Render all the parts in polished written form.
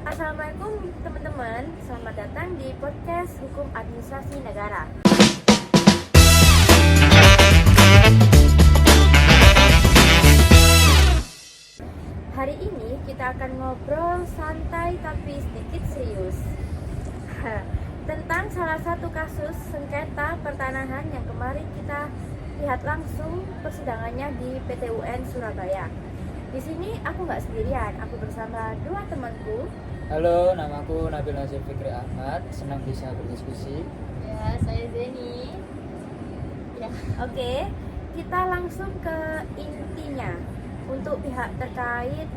Assalamualaikum teman-teman, selamat datang di podcast Hukum Administrasi Negara. Hari ini kita akan ngobrol santai tapi sedikit serius tentang salah satu kasus sengketa pertanahan yang kemarin kita lihat langsung persidangannya di PT UN Surabaya. Di sini aku nggak sendirian, aku bersama dua temanku. Halo, namaku Nabil Nazir Fikri Ahmad, senang bisa berdiskusi. Ya, saya Zeni. Ya. Oke, kita langsung ke intinya. Untuk pihak terkait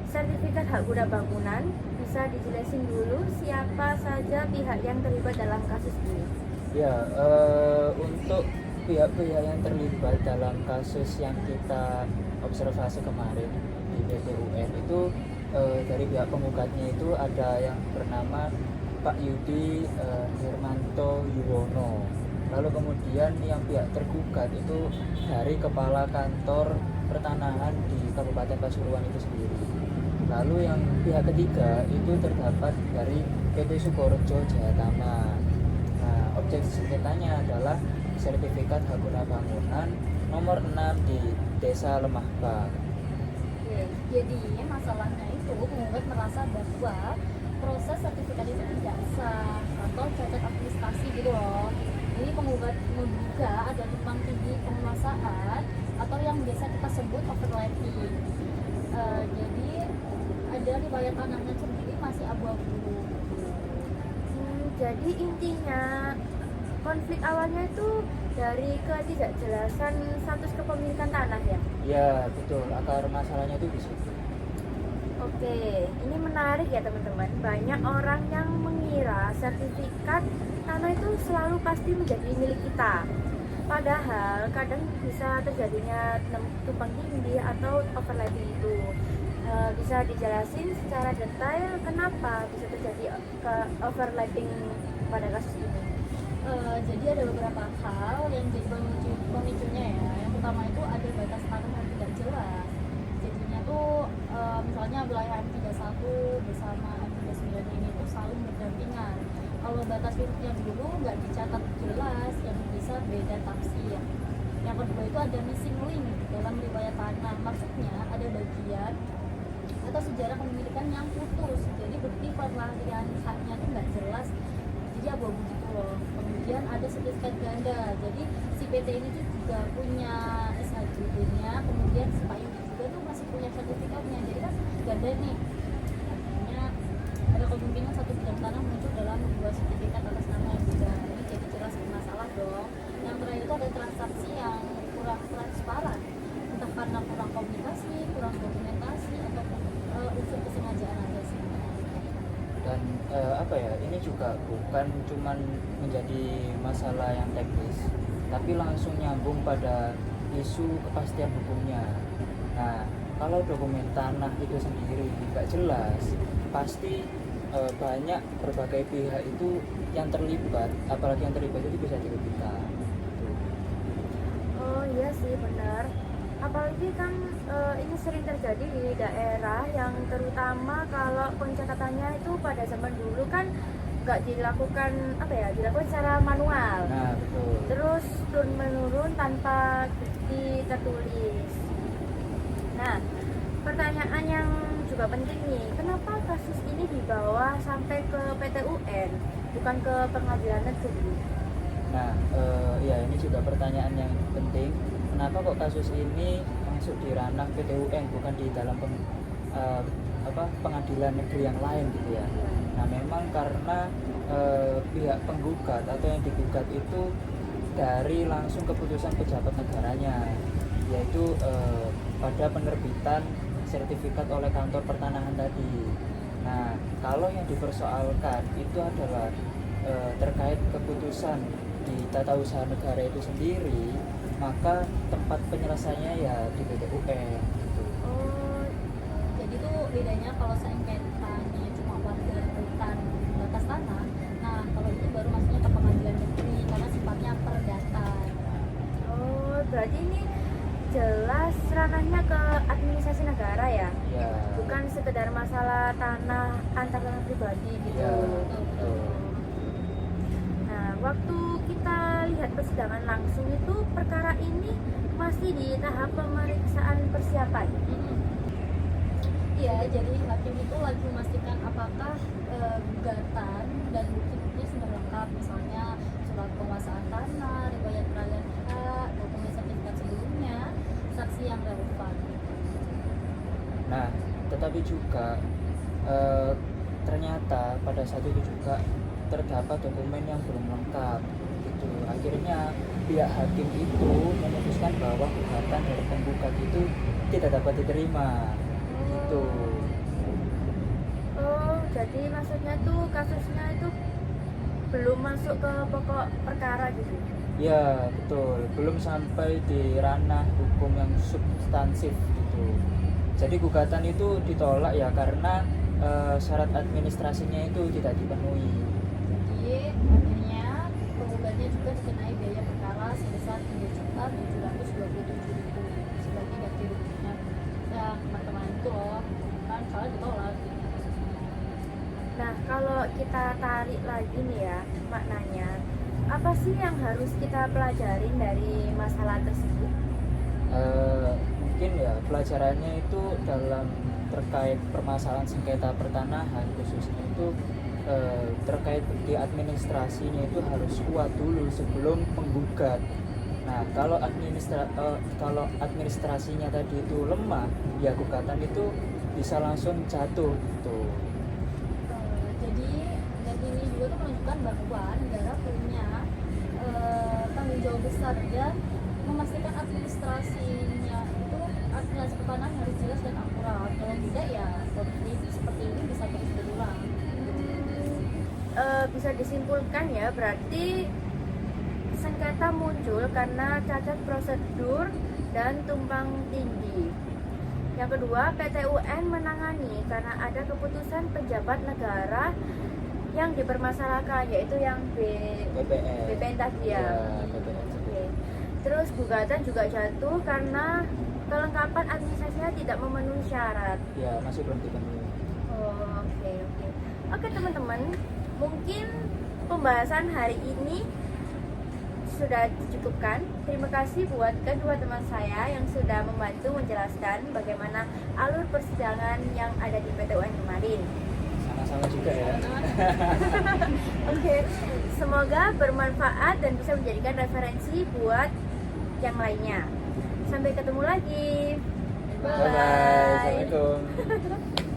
sertifikat hak guna bangunan, bisa dijelasin dulu siapa saja pihak yang terlibat dalam kasus ini. Ya, untuk pihak-pihak yang terlibat dalam kasus yang kita observasi kemarin di PT UN itu dari pihak penggugatnya itu ada yang bernama Pak Yudi Hermanto Yuwono. Lalu kemudian yang pihak tergugat itu dari Kepala Kantor Pertanahan di Kabupaten Pasuruan itu sendiri. Lalu yang pihak ketiga itu terdapat dari PT Sukorejo Jayatama. Nah, objek sengketanya adalah sertifikat hak guna bangunan nomor 6 di Desa Lemahbang. Jadi masalahnya itu penggugat merasa bahwa proses sertifikat itu tidak sah atau cacat administrasi gitu loh. Ini penggugat menduga ada tumpang tindih penguasaan atau yang biasa kita sebut overlapping. Jadi ada riwayat tanahnya sendiri masih abu-abu. Jadi intinya konflik awalnya itu dari ketidakjelasan status kepemilikan tanah ya? Ya, betul. Akar masalahnya itu di situ. Oke, ini menarik ya teman-teman. Banyak orang yang mengira sertifikat tanah itu selalu pasti menjadi milik kita. Padahal kadang bisa terjadinya tumpang tindih atau overlapping itu. Bisa dijelasin secara detail kenapa bisa terjadi overlapping pada kasus ini? Jadi ada beberapa hal yang jadi pemicunya ya. Yang pertama itu ada batas tanah yang tidak jelas. Jadinya tuh misalnya wilayah M31 bersama M39 ini tuh saling berdampingan. Kalau batas yang dulu nggak dicatat jelas, yang bisa beda tafsir. Yang kedua itu ada missing link dalam riwayat tanah. Maksudnya ada bagian atau sejarah kepemilikan yang putus. Jadi bukti perlahan haknya tuh nggak jelas. Jadi abu-abu gitu loh. Kemudian ada sertifikat ganda. Jadi si PT ini tuh juga punya SHJB-nya, kemudian si Pak Yudi juga tuh masih punya sertifikatnya. Jadi kan ganda nih. Artinya ada kemungkinan satu bidang tanah muncul dalam dua sertifikat atas nama yang beda. Ini jadi jelas bermasalah dong. Yang terakhir itu ada transaksi yang kurang transparan. Entah karena kurang komunikasi, kurang dokumentasi, atau unsur kesengajaan aja sih. Dan ini juga bukan cuman menjadi masalah yang teknis, tapi langsung nyambung pada isu kepastian hukumnya. Nah, kalau dokumen tanah itu sendiri tidak jelas, pasti banyak berbagai pihak itu yang terlibat, apalagi yang terlibat itu bisa dirugikan. Oh iya sih benar. Apalagi kan ini sering terjadi di daerah yang terutama kalau pencatatannya itu pada zaman dulu kan nggak dilakukan dilakukan secara manual. Nah, betul. Terus turun menurun tanpa bukti tertulis. Nah, pertanyaan yang juga penting nih, kenapa kasus ini dibawa sampai ke PT UN bukan ke pengadilan negeri? Nah, ini juga pertanyaan yang penting. Kenapa kok kasus ini masuk di ranah PT UN bukan di dalam pengadilan negeri yang lain gitu ya? Nah, memang karena pihak penggugat atau yang digugat itu dari langsung keputusan pejabat negaranya, yaitu pada penerbitan sertifikat oleh kantor pertanahan tadi. Nah, kalau yang dipersoalkan itu adalah terkait keputusan di tata usaha negara itu sendiri, maka tempat penyelesaiannya ya di PT UN gitu. Oh, jadi tuh bedanya kalau sengketanya cuma warga hutan batas tanah. Nah, kalau itu baru masuknya ke pengadilan negeri karena sifatnya perdata. Oh, berarti ini jelas ranahnya ke administrasi negara ya? Ya. Bukan sekedar masalah tanah antar tanah pribadi gitu. Ya, betul. Nah, waktu kita lihat persidangan langsung itu perkara ini masih di tahap pemeriksaan persiapan. Iya, jadi hakim itu lagi memastikan apakah gugatan dan bukti-bukti sudah lengkap, misalnya surat penguasaan tanah, riwayat peralihan hak, dokumen sertifikat sebelumnya, saksi yang relevan. Nah, tetapi juga ternyata pada saat itu juga terdapat dokumen yang belum lengkap. Gitu. Akhirnya pihak hakim itu memutuskan bahwa gugatan dari penggugat itu tidak dapat diterima. Gitu. Oh, jadi maksudnya tuh kasusnya itu belum masuk ke pokok perkara gitu. Ya, betul. Belum sampai di ranah hukum yang substansif gitu. Jadi gugatan itu ditolak ya karena syarat administrasinya itu tidak dipenuhi. Jadi akhirnya penggugatnya juga dikenai biaya perkara sebesar 3.727.000 sebagai ganti ruginya. Ya, teman-teman itu loh, kan soalnya ditolak. Nah, kalau kita tarik lagi nih ya maknanya, apa sih yang harus kita pelajarin dari masalah tersebut? Mungkin ya pelajarannya itu dalam terkait permasalahan sengketa pertanahan khususnya itu terkait di administrasinya itu harus kuat dulu sebelum menggugat. Nah, kalau administrasinya tadi itu lemah, ya gugatan itu bisa langsung jatuh gitu. Jadi dan ini juga tuh menunjukkan bahwa negara punya tanggung jawab besar dan memastikan administrasinya itu administrasi pertanahan harus jelas dan akurat. Kalau tidak ya konflik seperti ini bisa terus berulang. Bisa disimpulkan ya berarti sengketa muncul karena cacat prosedur dan tumpang tindih. Yang kedua, PT UN menangani karena ada keputusan pejabat negara yang dipermasalahkan, yaitu yang BPN tadi ya. BPN. Oke. Terus gugatan juga jatuh karena kelengkapan administrasinya tidak memenuhi syarat. Ya, masih belum dipenuhi. Oh, oke. Oke teman-teman, mungkin pembahasan hari ini sudah dicukupkan. Terima kasih buat kedua teman saya yang sudah membantu menjelaskan bagaimana alur persidangan yang ada di PT UN kemarin. Sama-sama juga ya. Oke, semoga bermanfaat dan bisa menjadikan referensi buat yang lainnya. Sampai ketemu lagi. Bye-bye. Assalamualaikum.